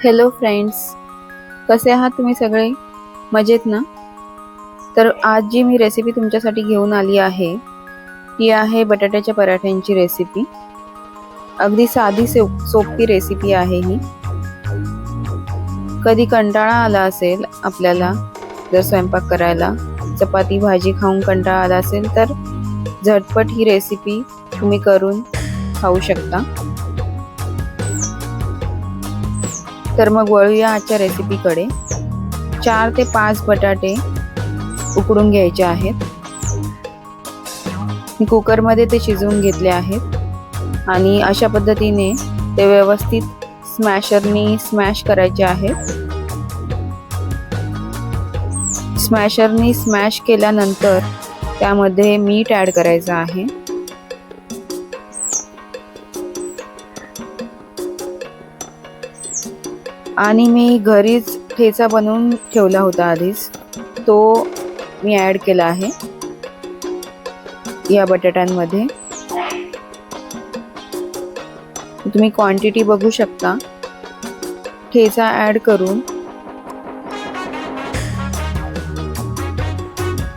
Hello friends, कसे आहात तुम्ही सगळे? मजेत ना? तर आज जी मी रेसिपी तुमच्यासाठी घेऊन आली आहे ती आहे बटाट्याच्या पराठ्यांची रेसिपी। अगदी साधी सोपी रेसिपी आहे ही। कधी कंटाळा आला असेल आपल्याला जर स्वयंपाक करायला, चपाती भाजी खाऊन कंटाळा आला असेल तर झटपट ही रेसिपी तुम्ही करून खाऊ शकता। तर मग वळूया आजच्या रेसिपीकडे। 4 ते 5 बटाटे उकडून घ्यायचे आहेत। मी कुकरमध्ये ते शिजवून घेतले आहेत आणि अशा पद्धतीने ते व्यवस्थित स्मॅशरनी स्मॅश करायचे आहेत। स्मॅशरनी स्मॅश केल्यानंतर त्यामध्ये मीठ ॲड करायचं आहे। आणि मी घरीच ठेचा बनवून ठेवला होता आधीच, तो मी ॲड केला आहे या बटाट्यांमध्ये। तुम्ही क्वांटिटी बघू शकता। ठेचा ॲड करून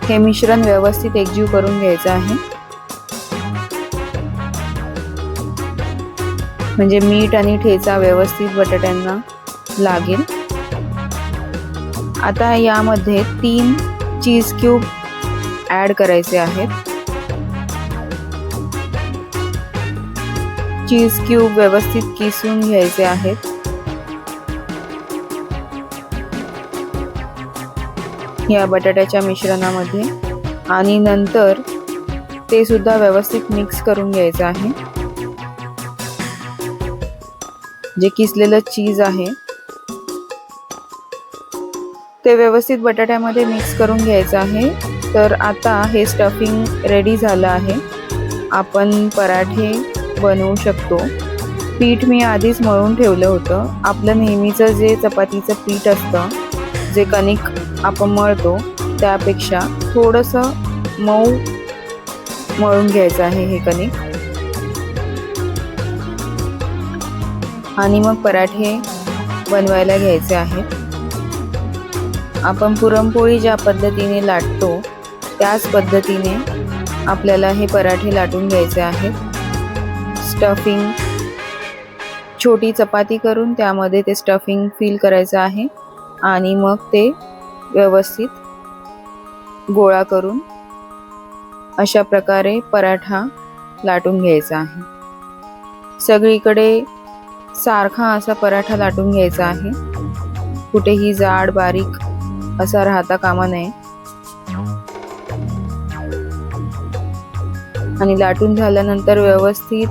हे मिश्रण व्यवस्थित एकजीव करून घ्यायचं आहे, म्हणजे मीठ आणि ठेचा व्यवस्थित बटाट्यांना लागेल। आता यामध्ये 3 चीज क्यूब ॲड करायचे आहेत। चीज क्यूब व्यवस्थित किसून घ्यायचे आहेत। या बटाट्याच्या मिश्रणामध्ये आणि नंतर ते सुद्धा व्यवस्थित मिक्स करून घ्यायचं आहे। जे किसलेलं चीज आहे ते व्यवस्थित बटाट्यामध्ये मिक्स करून घ्यायचं आहे। तर आता हे स्टफिंग रेडी झालं आहे। आपण पराठे बनवू शकतो। पीठ मी आधीच मळून ठेवलं होतं। आपलं नेहमीचं जे चपातीचं पीठ असतं, जे कणिक आपण मळतो त्यापेक्षा थोडंसं मऊ मळून घ्यायचं आहे हे कणिक। आणि मग पराठे बनवायला घ्यायचे आहेत। आपण पुरणपोळी ज्या पद्धतीने लाटतो त्याच पद्धतीने आपल्याला हे पराठे लाटून घ्यायचे आहेत। स्टफिंग छोटी चपाती करून त्यामध्ये ते स्टफिंग फिल करायचं आहे आणि मग ते व्यवस्थित गोळा करून अशा प्रकारे पराठा लाटून घ्यायचा आहे। सगळीकडे सारखा असा पराठा लाटून घ्यायचा आहे, कुठेही जाड बारीक असा राहता कामा नये। आणि लाटून झाल्यानंतर व्यवस्थित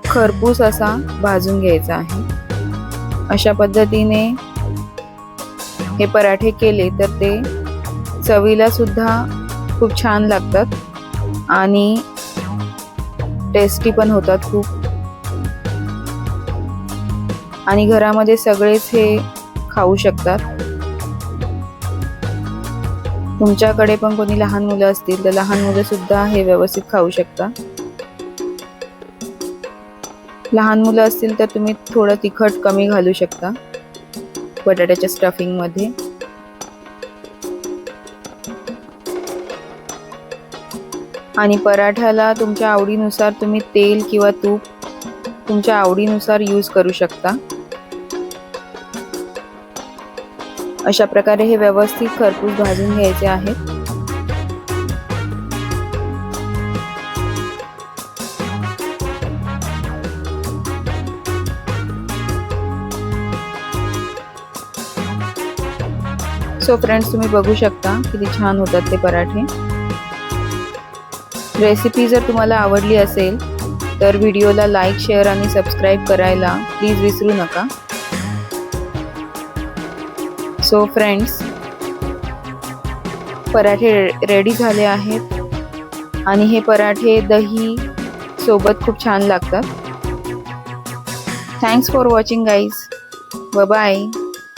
खरपूस असा भाजून घ्यायचा आहे। अशा पद्धतीने हे पराठे केले तर ते चवीला सुद्धा खूप छान लागतात आणि टेस्टी पण होतात खूप। आणि घरामध्ये सगळेच हे खाऊ शकतात। तुमच्याकडे पण कोणी लहान मुलं असतील तर लहान मुलं सुद्धा हे व्यवस्थित खाऊ शकतात। लहान मुलं असतील तर तुम्ही थोडं तिखट कमी घालू शकता बटाट्याच्या स्टफिंग मध्ये। आणि पराठ्याला तुमच्या आवडीनुसार तुम्ही तेल किंवा तूप तुमच्या आवडीनुसार यूज करू शकता। अशा प्रकारे हे व्यवस्थित खरपूस भाजून घ्यायचे आहेत। सो फ्रेंड्स, तुम्ही बघू शकता किती छान होतात ते पराठे। रेसिपी जर तुम्हाला आवडली असेल तर व्हिडिओला लाईक, शेअर आणि सबस्क्राईब करायला प्लीज विसरू नका। सो फ्रेंड्स, पराठे रेडी झाले आहेत आणि हे पराठे दही सोबत खूप छान लागतात। Thanks for watching guys. Bye bye.